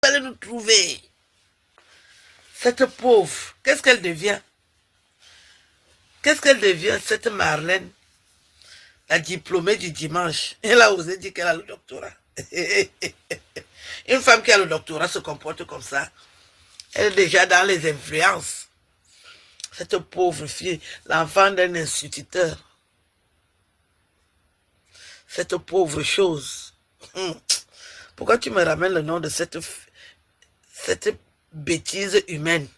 allez nous trouver. Cette pauvre, qu'est-ce qu'elle devient? Qu'est-ce qu'elle devient, cette Marlène, la diplômée du dimanche? Elle a osé dire qu'elle a le doctorat. Une femme qui a le doctorat se comporte comme ça. Elle est déjà dans les influences. Cette pauvre fille, l'enfant d'un instituteur. Cette pauvre chose. Pourquoi tu me ramènes le nom de cette bêtise humaine?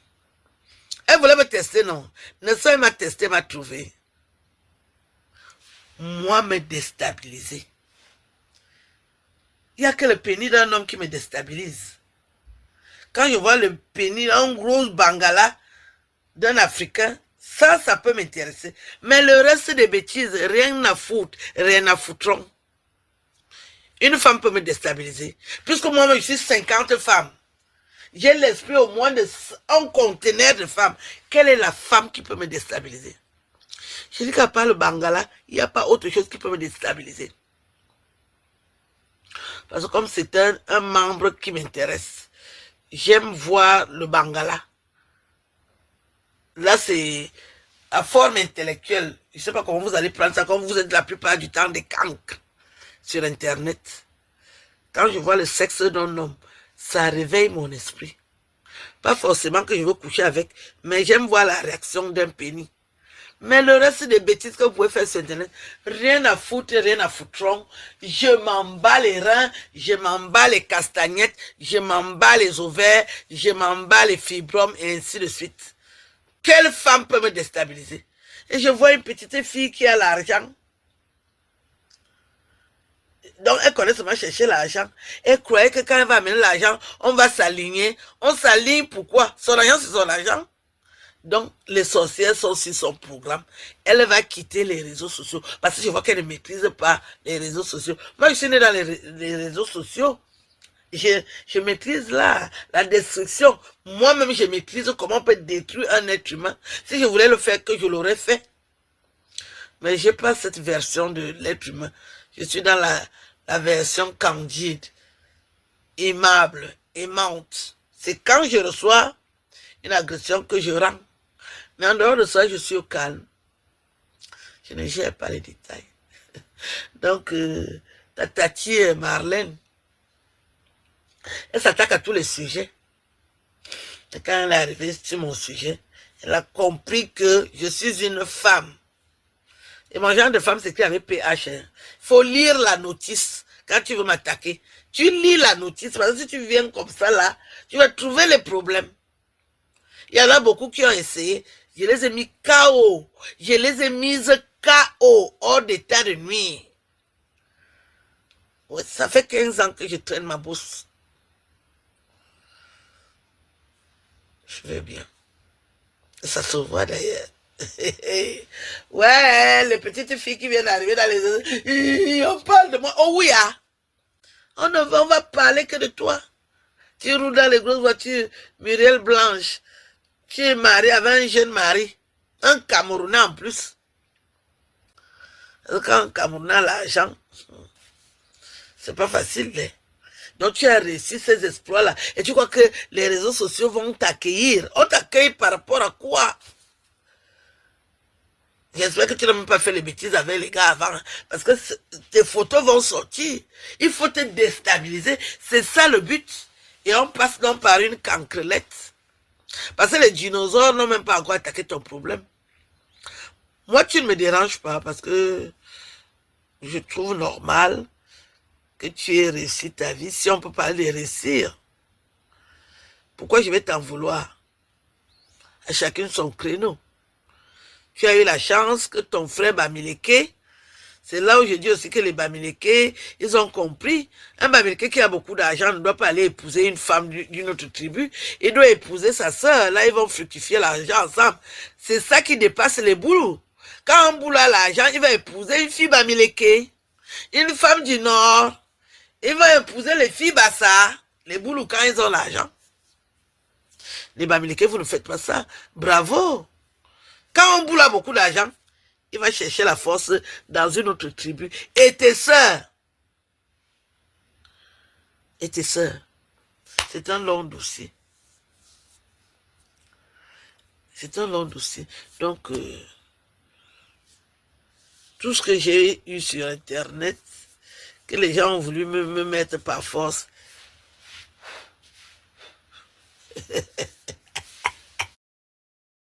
Elle voulait me tester, non? Ne serait m'a testé, m'a trouvé. Moi, me déstabiliser. Il n'y a que le pénis d'un homme qui me déstabilise. Quand je vois le pénis, un gros bangala d'un Africain, ça peut m'intéresser. Mais le reste des bêtises, rien à foutre, rien à foutre. Une femme peut me déstabiliser. Puisque moi, je suis 50 femmes. J'ai l'esprit au moins d'un conteneur de femmes. Quelle est la femme qui peut me déstabiliser? Je dis qu'à part le Bangala, il n'y a pas autre chose qui peut me déstabiliser. Parce que comme c'est un membre qui m'intéresse, j'aime voir le Bangala. Là, c'est à forme intellectuelle. Je ne sais pas comment vous allez prendre ça, comme vous êtes la plupart du temps des cancres sur Internet. Quand je vois le sexe d'un homme, ça réveille mon esprit. Pas forcément que je veux coucher avec, mais j'aime voir la réaction d'un pénis. Mais le reste des bêtises que vous pouvez faire sur Internet, rien à foutre, rien à foutre. Je m'en bats les reins, je m'en bats les castagnettes, je m'en bats les ovaires, je m'en bats les fibromes et ainsi de suite. Quelle femme peut me déstabiliser? Et je vois une petite fille qui a l'argent. Donc, elle connaît seulement chercher l'argent. Elle croyait que quand elle va amener l'argent, on va s'aligner. On s'aligne pourquoi? Son argent, c'est son argent. Donc, les sorcières sont sur son programme. Elle va quitter les réseaux sociaux parce que je vois qu'elle ne maîtrise pas les réseaux sociaux. Moi, je suis né dans les réseaux sociaux. Je maîtrise la destruction. Moi-même, je maîtrise comment on peut détruire un être humain. Si je voulais le faire, que je l'aurais fait. Mais je n'ai pas cette version de l'être humain. Je suis dans la version candide, aimable, aimante. C'est quand je reçois une agression que je rends. Mais en dehors de ça, je suis au calme. Je ne gère pas les détails. Donc, ta tati Marlène, elle s'attaque à tous les sujets. Et quand elle est arrivée sur mon sujet, elle a compris que je suis une femme. Et mon genre de femme, c'est écrit avec PH. Il faut lire la notice quand tu veux m'attaquer. Tu lis la notice, parce que si tu viens comme ça là, tu vas trouver les problèmes. Il y en a beaucoup qui ont essayé. Je les ai mis KO. Je les ai mises KO, hors d'état de nuit. Ouais, ça fait 15 ans que je traîne ma bourse. Je vais bien. Ça se voit d'ailleurs. Ouais, les petites filles qui viennent d'arriver dans les... On parle de moi. Oh oui, ah. On va parler que de toi. Tu roules dans les grosses voitures, Muriel Blanche. Tu es marié avec un jeune mari. Un Camerounais en plus. Quand un Camerounais a l'argent, c'est pas facile. Hein? Donc tu as réussi ces exploits-là. Et tu crois que les réseaux sociaux vont t'accueillir. On t'accueille par rapport à quoi? J'espère que tu n'as même pas fait les bêtises avec les gars avant. Parce que tes photos vont sortir. Il faut te déstabiliser. C'est ça le but. Et on passe donc par une cancrelette. Parce que les dinosaures n'ont même pas encore attaqué ton problème. Moi, tu ne me déranges pas parce que je trouve normal que tu aies réussi ta vie. Si on peut parler de réussir, pourquoi je vais t'en vouloir? À chacun son créneau. Tu as eu la chance que ton frère Bamileke, c'est là où je dis aussi que les Bamileke, ils ont compris. Un Bamileke qui a beaucoup d'argent ne doit pas aller épouser une femme d'une autre tribu. Il doit épouser sa sœur. Là, ils vont fructifier l'argent ensemble. C'est ça qui dépasse les boulots. Quand un boulot a l'argent, il va épouser une fille Bamileke, une femme du Nord. Il va épouser les filles Bassa. Les boulots, quand ils ont l'argent. Les Bamileke, vous ne faites pas ça. Bravo. Quand un boulot a beaucoup d'argent, il va chercher la force dans une autre tribu. Et tes sœurs. C'est un long dossier. C'est un long dossier. Donc, tout ce que j'ai eu sur Internet, que les gens ont voulu me mettre par force,